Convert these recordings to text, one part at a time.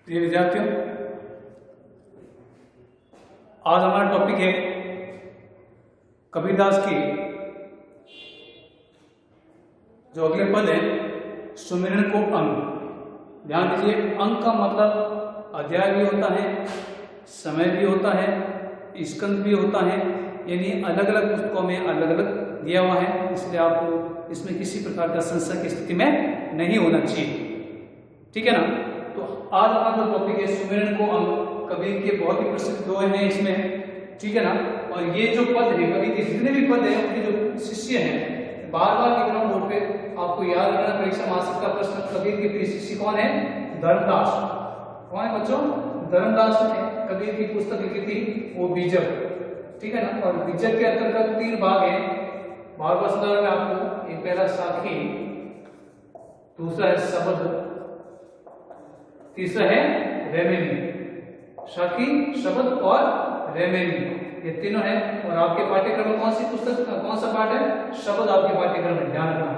प्रिय विद्यार्थियों, आज हमारा टॉपिक है कबीरदास की जो अगले पद है सुमिरन को अंग। ध्यान दीजिए, अंग का मतलब अध्याय भी होता है, समय भी होता है, स्कंद भी होता है, यानी अलग अलग पुस्तकों में अलग अलग दिया हुआ है, इसलिए आपको इसमें किसी प्रकार का संशय की स्थिति में नहीं होना चाहिए। ठीक है ना। तो आज हमारा जो टॉपिक है सुमिरन को अंग, कबीर के बहुत ही प्रसिद्ध दोहे हैं इसमें। ठीक है ना। और ये जो पद है, कबीर के जितने भी पद हैं उनके जो शिष्य हैं, बार बार लिख रहा हूं बोर्ड पे, आपको याद रखना, परीक्षा मासिक का प्रश्न। कबीर के प्रिय शिष्य कौन है? धर्मदास। कौन है बच्चों? धर्मदास ने कबीर की पुस्तक लिखी थी, वो बीजक। ठीक है ना। और बीजक के अंतर्गत 3 भाग है। भागवत संदर्भ में आपको एक पहला साखी, दूसरा है शब्द, तीसरा है रेमेनी। साखी, शब्द और रेमेनी, ये तीनों है। और आपके पाठ्यक्रम में कौन सी पुस्तक, कौन सा पाठ है? शब्द आपके पाठ्यक्रम में, ध्यान रखना।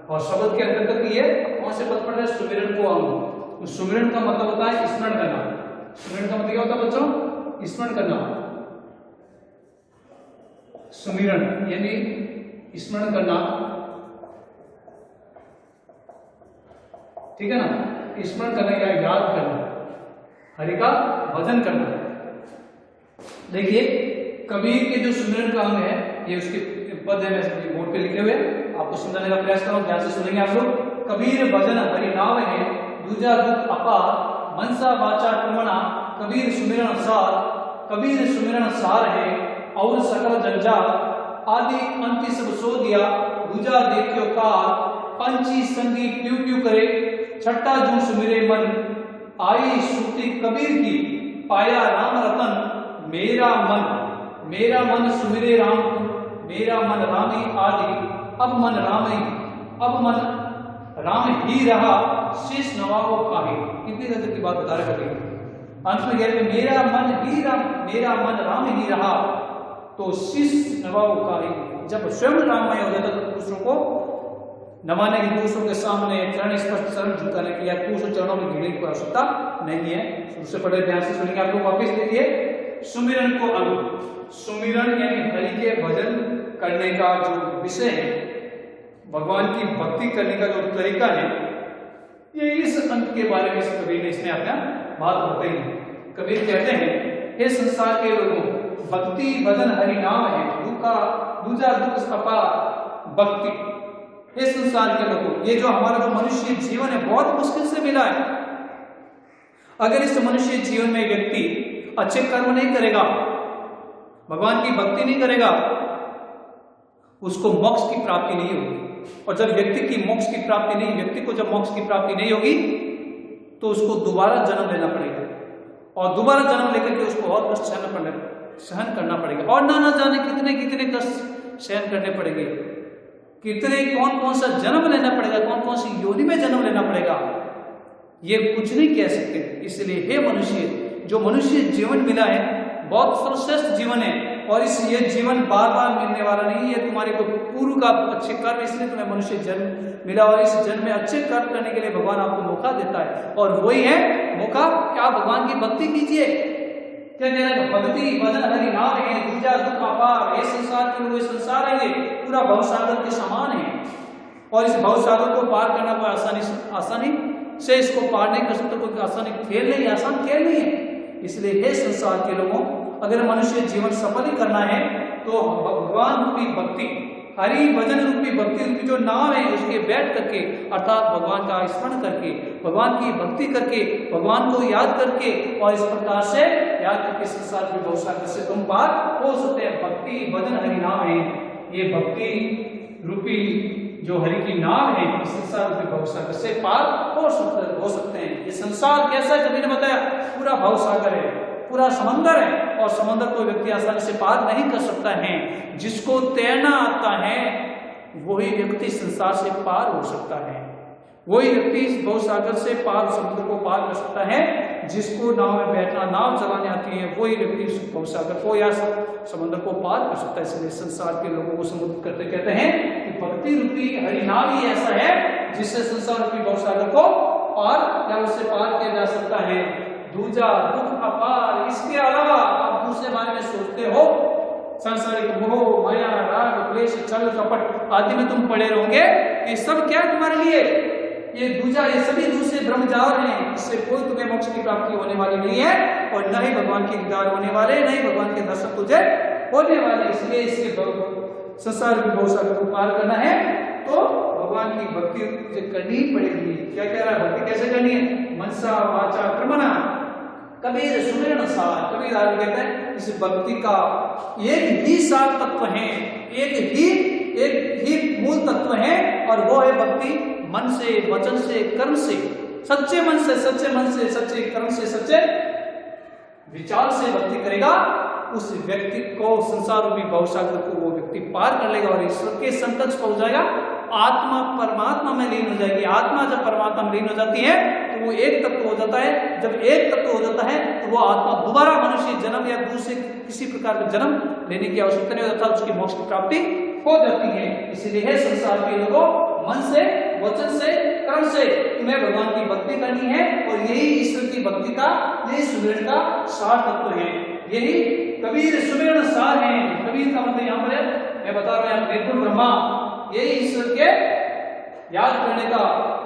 और शब्द के अंतर्गत ये कौन से पद पढ़ रहे हैं? सुमिरन को अंग। सुमिरन का मतलब होता है स्मरण करना। सुमिरन का मतलब क्या होता है बच्चों? स्मरण करना। सुमिरन यानी स्मरण करना। ठीक है ना। स्मरण करना या याद करना, हरि का भजन करना। देखिए, कबीर के जो सुमिरन का अंग है, ये उसके पद है, मैं बोर्ड पे लिखे हुए, आपको समझाने का प्रयास करो, ध्यान से सुनेंगे आप लोग। कबीर भजन हरि नाम है, दूजा दुख अपार, मनसा वाचा टूमना, कबीर सुमिरन सार। कबीर सुमिरन सार है और सकल जंजाल, आदि अंति सब सो दिया, दूजा देखियो काल, पंची संगी प्यू प्यू करे, छठा जू सुमिरे मन, आई श्रुति कबीर की, पाया राम रतन, मेरा मन सुमिरे राम, मेरा मन रामी आदि, अब मन राम ही रहा, शेष नवाओ काहे। कितनी गजब की बात बता रहे कबीर। अंत में कह रहे मेरा मन राम ही रहा, तो शेष नवाओ काहे। जब स्वयं राममय हो जाता तो दूसरों को नवाने की, दूसरों के सामने चरण स्पर्श, चरण झुकाने के लिए दूसरों चरणों में गिरने की आवश्यकता नहीं है। शुरू से पढ़े, ध्यान से सुनेंगे आप लोग। वापिस देखिए, सुमिरन को अंग। सुमिरन यानी हरि के भजन करने का जो विषय है, भगवान की भक्ति करने का जो तरीका है, ये इस अंग के बारे में कबीर ने इसमें अपना बात बताई है। कबीर कहते हैं, हे संसार के लोगों, भक्ति भजन हरि नाम है, दूजा दुख अपार भक्ति। हे संसार के लोगों, ये जो हमारा जो मनुष्य जीवन है बहुत मुश्किल से मिला है। अगर इस मनुष्य जीवन में व्यक्ति अच्छे कर्म नहीं करेगा, भगवान की भक्ति नहीं करेगा, उसको मोक्ष की प्राप्ति नहीं होगी। और जब व्यक्ति की मोक्ष की प्राप्ति नहीं, व्यक्ति को जब मोक्ष की प्राप्ति नहीं होगी, तो उसको दोबारा जन्म लेना पड़ेगा, और दोबारा जन्म लेकर के उसको और कष्ट सहन करना पड़ेगा, और ना जाने कितने कितने कष्ट सहन करने पड़ेंगे, कितने कौन सा जन्म लेना पड़ेगा, कौन सी योनि में जन्म लेना पड़ेगा, ये कुछ नहीं कह सकते। इसलिए हे मनुष्य, जो मनुष्य जीवन मिला है बहुत सर्वश्रेष्ठ जीवन है, और ये जीवन बार बार मिलने वाला नहीं है। तुम्हारे को पूर्व का अच्छे कर्म, इसलिए तुम्हें मनुष्य जन्म मिला, और इस जन्म में अच्छे कर्म करने के लिए भगवान आपको मौका देता है, और वही है मौका क्या? भगवान की भक्ति कीजिए। क्या कह रहे हैं? भक्ति भजन हरि नाम है, दूजा दुख अपार। ये संसार के लोग, संसार है, ये पूरा भवसागर के समान है, और इस भवसागर को पार करना कोई आसानी से इसको पार नहीं कर सकते, कोई आसान खेल नहीं है। इसलिए हे संसार के लोगों, अगर मनुष्य जीवन सफल ही करना है तो भगवान रूपी भक्ति, हरि भजन रूपी भक्ति रूपी जो नाम है, उसके बैठ करके, अर्थात भगवान का स्मरण करके, भगवान की भक्ति करके, भगवान को याद करके, और इस प्रकार से याद करके संसार के भवसागर से तुम पार हो सकते हैं। भक्ति भजन हरि नाम है, ये भक्ति रूपी जो हरि की नाम है, इस संसार रूपी भवसागर से पार हो सकते हैं। ये संसार कैसा है? कबीर ने बताया, पूरा भवसागर है, पूरा समंदर है, और समंदर कोई व्यक्ति आसानी से पार नहीं कर सकता है। जिसको तैरना आता है वही व्यक्ति संसार से पार हो सकता है, वही व्यक्ति इस भवसागर से पार, समुद्र को पार कर सकता है। जिसको नाव में बैठना, नाव चलाने आती है, वही व्यक्ति इस भवसागर को या समुद्र को पार कर सकता है। इसलिए संसार के लोगों को समुद्र करते कहते हैं कि भक्ति रूपी हरिनाम ही ऐसा है जिससे संसार रूपी भवसागर को पार या उससे पार किया जा सकता है। दूजा दुख अपार, इसके अलावा आप दूसरे बारे में सोचते हो, सांसारिक मोह, माया, राग, द्वेष, छल, कपट आदि में तुम पड़े रहोगे। ये सब क्या है तुम्हारे लिए? ये दूजा, ये सभी दूसरे ब्रह्मजाल हैं, इससे कोई तुम्हें मोक्ष की प्राप्ति होने वाली नहीं है और न ही भगवान के दीदार होने वाले, न ही भगवान के दर्शन तुझे होने वाले। इसलिए इसके संसार की भवसागर को पार करना है तो भगवान की भक्ति तुझे करनी ही पड़ेगी। क्या कह रहा है? भक्ति कैसे करनी है? मनसा वाचा कर्मणा कबीर सुमिरन सार। कबीर आगे कहते हैं इस भक्ति का एक ही सार तत्व है, एक ही मूल तत्व है और वो है भक्ति मन से, वचन से, कर्म से, सच्चे मन से, सच्चे कर्म से, सच्चे विचार से भक्ति करेगा, उस व्यक्ति को संसार रूपी भवसागर को वो व्यक्ति पार कर लेगा और ईश्वर के समकक्ष पहुंच जाएगा। आत्मा परमात्मा में लीन हो जाएगी। आत्मा जब परमात्मा में लीन हो जाती है तो वो एक तत्व हो जाता है। जब एक तत्व हो जाता है तो वो आत्मा दोबारा मनुष्य जन्म या दूसरे किसी प्रकार का जन्म लेने की आवश्यकता नहीं होता, उसकी मोक्ष की प्राप्ति हो जाती है। इसीलिए है संसार के लोगों मन से, वचन से, कर्म से तुम्हें भगवान की भक्ति करनी है और यही ईश्वर की भक्ति का, यही सुमिरन का सार तत्व है। यही कबीर सुमिरन सार है। कबीर का मतलब यहाँ पर मैं बता रहा हूँ निर्गुण ब्रह्मा, यही ईश्वर के याद करने का,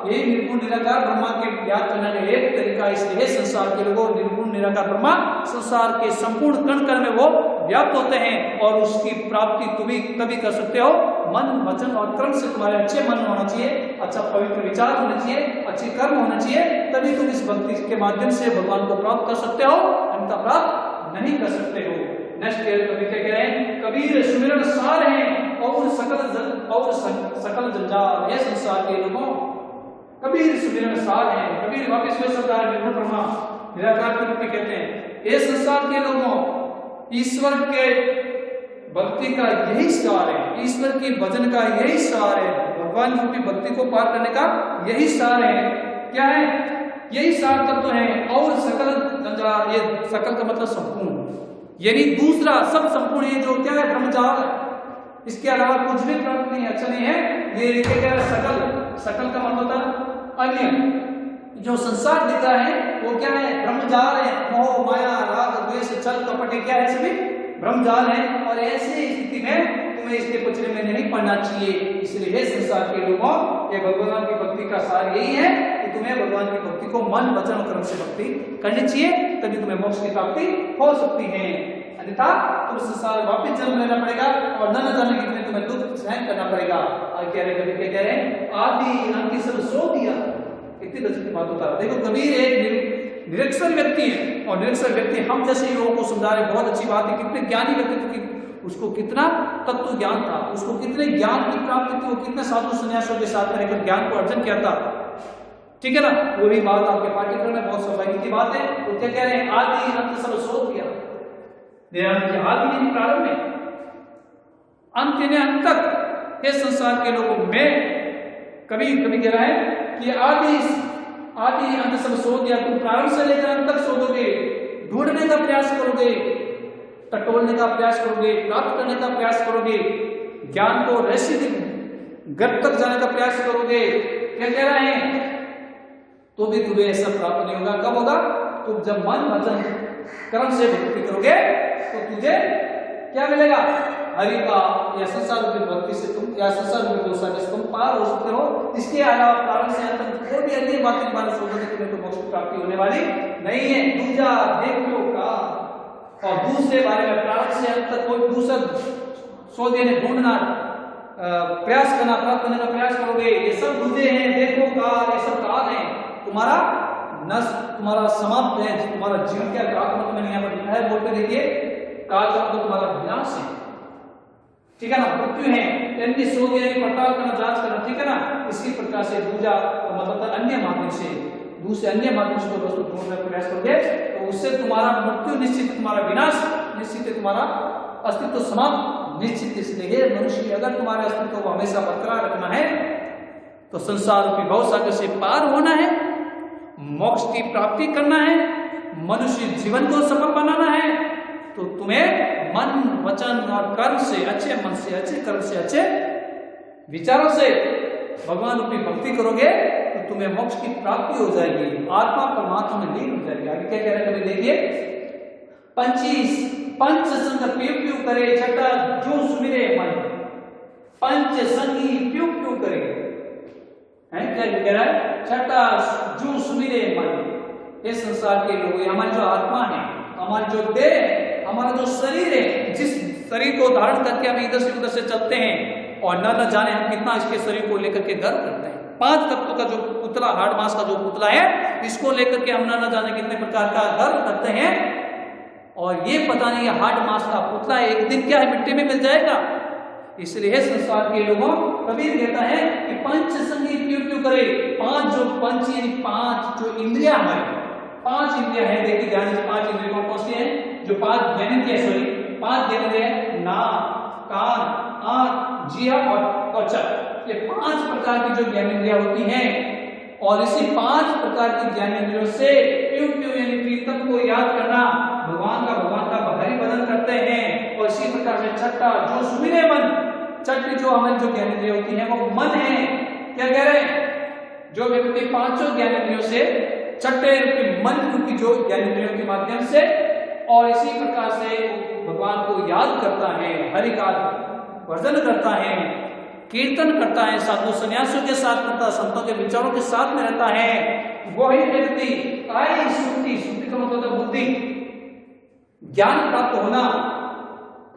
यही निर्गुण निराकार ब्रह्मा के याद करने का एक तरीका। इसलिए संसार के लोगों निर्गुण निराकार ब्रह्मा संसार के संपूर्ण कण कण में वो व्याप्त होते हैं और उसकी प्राप्ति तुम तभी कर सकते हो मन, वचन और कर्म से। तुम्हारे अच्छे मन होना चाहिए, अच्छा पवित्र विचार होना चाहिए, अच्छे कर्म होना चाहिए, तभी तुम इस भक्ति के माध्यम से भगवान को प्राप्त कर सकते हो, अन्यथा प्राप्त नहीं कर सकते हो। नेक्स्ट कवि क्या कह रहे हैं? कबीर सुमिरन सार हैं और सकल जंजाल। ये संसार के लोगों कबीर सुमिरन सार हैं। कबीर वापिस वे शब्द है निर्गुण ब्रह्मा निराकार के रूप में कहते हैं। ये संसार के लोगों ईश्वर के भक्ति का यही सार है, ईश्वर के भजन का यही सार है, भगवान रूपी भक्ति को पार करने का यही सार है। क्या है? यही सार तत्व है। और सकल जंजाल, ये सकल का मतलब संपूर्ण, यानी दूसरा सब संपूर्ण है जो क्या है? ब्रह्मजाल। इसके अलावा कुछ भी प्राप्त नहीं, अच्छा नहीं है। ये क्या है? सकल का मतलब होता है अन्य। जो संसार दिख रहा है वो क्या है? ब्रह्मजाल है। मोह, माया, राग, द्वेष, छल, कपट क्या है? सभी ब्रह्मजाल है। और ऐसी स्थिति में तुम्हें इसके पचड़े में नहीं पड़ना चाहिए। इसलिए संसार के लोगों ये भगवान की भक्ति का सार यही है कि तुम्हें भगवान की भक्ति को मन, वचन और कर्म से भक्ति करनी चाहिए, तभी तुम्हें मोक्ष की प्राप्ति हो सकती है। अन्यथा तुम संसार वापिस जन्म लेना पड़ेगा और न जाने कितने तुम्हें दुख सहन करना पड़ेगा। और कह रहे कबीर क्या कह रहे हैं? आदि अंत सब सो दिया। कितनी गजब की बात होता है। देखो कबीर एक निरक्षर व्यक्ति है और निरक्षर व्यक्ति हम जैसे लोगों को समझा रहे, बहुत अच्छी बात है। कितने ज्ञानी व्यक्ति की, उसको कितना तत्व ज्ञान था, उसको कितने ज्ञान की प्राप्ति थी, वो कितने साधु सन्यासियों के साथ रहकर ज्ञान को अर्जन किया था। ठीक है ना? वो भी बात आपके पाठ्यक्रम में बहुत सौभाग्य की बात है। वो क्या कह रहे हैं? आदि अंत सब सो दिया। आदि यानी प्रारंभ में, अंत यानी अंत तक। ये संसार के लोगों में कभी कह रहा है कि आदि अंत सब सो दिया। तुम प्रारंभ से लेकर अंत तक सोचोगे, ढूंढने का प्रयास करोगे, टटोलने का प्रयास करोगे, प्राप्त करने का प्रयास करोगे, ज्ञान को रहस्य गर्भ तक जाने का प्रयास करोगे। क्या कह रहे हैं? तो भी तुम्हें ऐसा प्राप्त नहीं होगा। कब होगा? तुम जब मन, वचन, कर्म से भक्ति करोगे तो तुझे क्या मिलेगा? हरि का या संसार रूपी भक्ति से तुम, या संसार रूपी भवसागर से तुम पार हो सकते हो। इसके अलावा प्रारंभ से अंत तक कोई भी अन्य बातें के बारे में सोचोगे तुम्हें तो मोक्ष की प्राप्ति होने वाली नहीं है। दूजा देखो का और दूसरे बारे में प्रारंभ से अंत तक कोई दूसरा सोच देने, ढूंढना, प्रयास करना, प्राप्त करने का प्रयास करोगे। ये सब दूजे हैं, देखो काल, ये सब काल है। तुम्हारा नष्ट, तुम्हारा समाप्त है, तुम्हारा जीवन क्या काल मतलब मैंने यहाँ पर लिखा है, बोलते देखिए काल का मतलब तुम्हारा विनाश है। ठीक है ना? मृत्यु है, इनकी शोध यानी पड़ताल करना, जांच करना। ठीक है ना? इसी प्रकार से दूजा तो मतलब अन्य माध्यम से, दूसरे अन्य माध्यम से कोई वस्तु ढूंढने का प्रयास करोगे तो उससे तुम्हारा मृत्यु निश्चित, तुम्हारा विनाश निश्चित है, तुम्हारा अस्तित्व समाप्त निश्चित। इसलिए मनुष्य अगर तुम्हारे अस्तित्व को हमेशा बरकरार रखना है तो संसार रूपी भवसागर से पार होना है, मोक्ष की प्राप्ति करना है, मनुष्य जीवन को सफल बनाना है, तो तुम्हें मन, वचन और कर्म से, अच्छे मन से, अच्छे कर्म से, अच्छे विचारों से भगवान रूपी भक्ति करोगे तो तुम्हें मोक्ष की प्राप्ति हो जाएगी, आत्मा परमात्मा में लीन हो जाएगी। आगे क्या कह रहे हैं कभी देखिए, 25 पंच संग प्यू प्यू करे छठा जो सुमिरे मन, पंच संगी प्यू प्यू करे है, क्या कह रहा है, छठा जो सुमिरे मन। ये संसार के लोग, हमारी जो आत्मा है, हमारी जो देह, हमारा जो शरीर है, जिस शरीर को धारण करके हम इधर से उधर से चलते हैं और न जाने हम कितना इसके शरीर को लेकर के गर्व करते हैं। 5 तत्वों का जो पुतला, हार्ड मास का जो पुतला है, इसको लेकर के हम न जाने कितने प्रकार का गर्व करते हैं और ये पता नहीं है हार्ड मास का पुतला है, एक दिन क्या है मिट्टी में मिल जाएगा। इसलिए संसार के लोगों, कबीर कहता है कि पंच संगी प्यू प्यू करे, 5 जो पंच यानी 5 जो इंद्रिया हमारी, 5 इंद्रिया है, देखिए ध्यान से 5 इंद्रिया कौन कौन सी है, जो 5 ज्ञानेंद्रिय, सॉरी 5 ज्ञानेंद्रिय, नाक, कान, आंख, जिह्वा और त्वचा, ये 5 प्रकार की जो ज्ञानेंद्रिया होती हैं और इसी 5 प्रकार की ज्ञानेंद्रियों से प्यू प्यू यानी कीर्तन को याद करना, भगवान का भारी भजन करते हैं। और इसी प्रकार से छठा जो सुमिरे मन, छठी जो हमारी जो ज्ञानेंद्रिय होती है वो मन है। क्या कह रहे हैं, जो व्यक्ति 5 ज्ञानेंद्रियों से छठे मन रूपी जो ज्ञानेंद्रियों के माध्यम से और इसी प्रकार से भगवान को याद करता है, हरि का भजन करता है, कीर्तन करता है, साधु सन्यासियों के साथ करता है, संतों के विचारों के साथ में रहता है, वही व्यक्ति आई सुक्ति, सुक्ति का मतलब होता है बुद्धि, ज्ञान प्राप्त होना।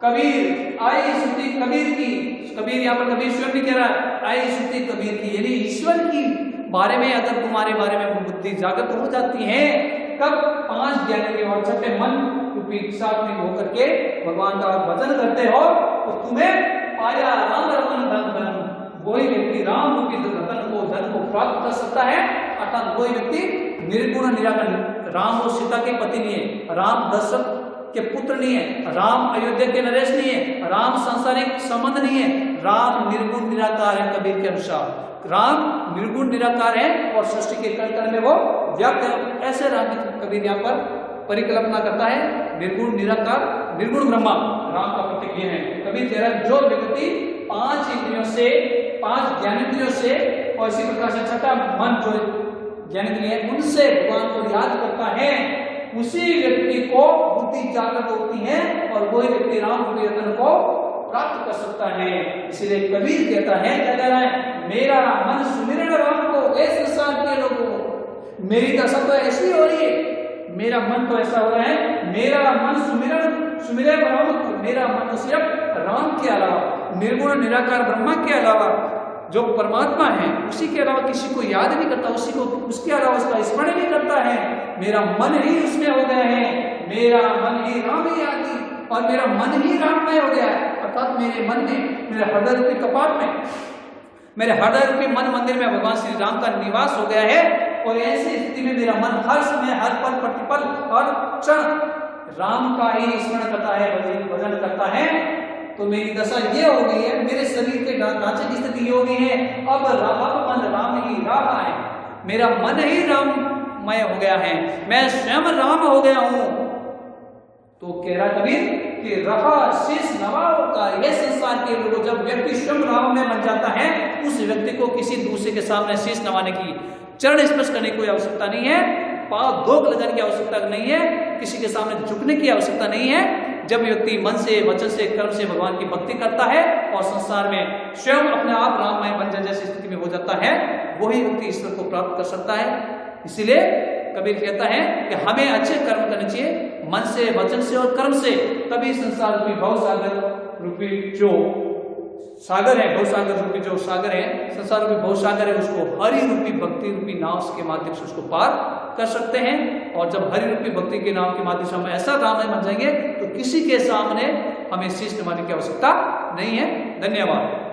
कबीर आई सुक्ति कबीर की, कबीर यहाँ पर कबीर स्वयं भी कह रहा है आई सुक्ति कबीर की, यानी ईश्वर की बारे में अगर तुम्हारे बारे में बुद्धि जागृत हो जाती है, कब 5 ज्ञानेंद्रिय और छठे मन रूपी साथ में होकर के भगवान का भजन करते हो तो तुम्हें पाया राम रमन धन धन, वही व्यक्ति राम रूपी धन को प्राप्त कर सकता है। अर्थात वही व्यक्ति निर्गुण निराकार, राम और सीता के पति नहीं है, राम दशरथ के पुत्र नहीं है, राम अयोध्या के नरेश नहीं है, राम सांसारिक संबंध नहीं है, राम निर्गुण निराकार है। कबीर के अनुसार राम निर्गुण निराकार है और सृष्टि के कण कण में वो व्याप्त है। ऐसे राम की कबीर यहाँ पर परिकल्पना करता है, निर्गुण निराकार, निर्गुण ब्रह्मा राम का प्रतीक ये है। कबीर कह रहा है जो व्यक्ति 5 इंद्रियों से, 5 ज्ञानेंद्रियों से और इसी प्रकार से छठा मन जो ज्ञानेंद्रिय है उनसे भगवान को याद करता है, उसी व्यक्ति को बुद्धि जागृत होती है और वही व्यक्ति राम रूपी रतन को प्राप्त कर सकता है। इसलिए कबीर कहता है, क्या कह रहा है, मेरा मन सुमिरन राम को, ऐसे संसार के लोगों को मेरी दशा तो ऐसी हो रही है, मेरा मन तो ऐसा हो रहा है, मेरा मन सुमिरे राम को, मेरा मन तो सिर्फ राम के अलावा, निर्गुण निराकार ब्रह्मा के अलावा जो परमात्मा है उसी के अलावा किसी को याद नहीं करता, उसी को उसके अलावा उसका स्मरण नहीं करता है। मेरा मन ही उसमें हो गया है, मेरा मन ही राम ही आदि और मेरा मन ही राममय हो गया है। अर्थात मेरे मन में, मेरे हृदय रूपी कपाट में, मेरे हृदय रूपी मन मंदिर में भगवान श्री राम का निवास हो गया है और ऐसी स्थिति में मेरा मन हर समय, हर पल, प्रतिपल, हर क्षण राम का ही स्मरण करता है, भजन करता है। तो मेरी दशा ये हो गई है, मेरे शरीर के ढांचे की स्थिति ये हो गई है, अब मन राम ही रहा है, मेरा मन ही राममय हो गया है, मैं स्वयं राम हो गया हूं। तो कह रहा कबीर कि रहा शीश नवाओं का, यह संसार के लोगों, जब व्यक्ति स्वयं राम में बन जाता है उस व्यक्ति को किसी दूसरे के सामने शीश नवाने की, चरण स्पर्श करने की कोई आवश्यकता नहीं है, पांव धोक लगाने की आवश्यकता नहीं है, किसी के सामने झुकने की आवश्यकता नहीं है। जब व्यक्ति मन से, वचन से, कर्म से भगवान की भक्ति करता है और संसार में स्वयं अपने आप राममय बन जाए जैसी स्थिति में हो जाता है, वही व्यक्ति ईश्वर को प्राप्त कर सकता है। इसीलिए कबीर कहता है कि हमें अच्छे कर्म करने चाहिए, मन से, वचन से और कर्म से, तभी संसार रूपी भवसागर रूपी जो सागर है, भवसागर रूपी जो सागर है, संसार रूपी भवसागर है, उसको हरि रूपी भक्ति रूपी नाव के माध्यम से उसको पार कर सकते हैं। और जब हरि रूपी भक्ति के नाम के माध्यम से हम ऐसा राममय बन जाएंगे तो किसी के सामने हमें शीश नवाने की आवश्यकता नहीं है। धन्यवाद।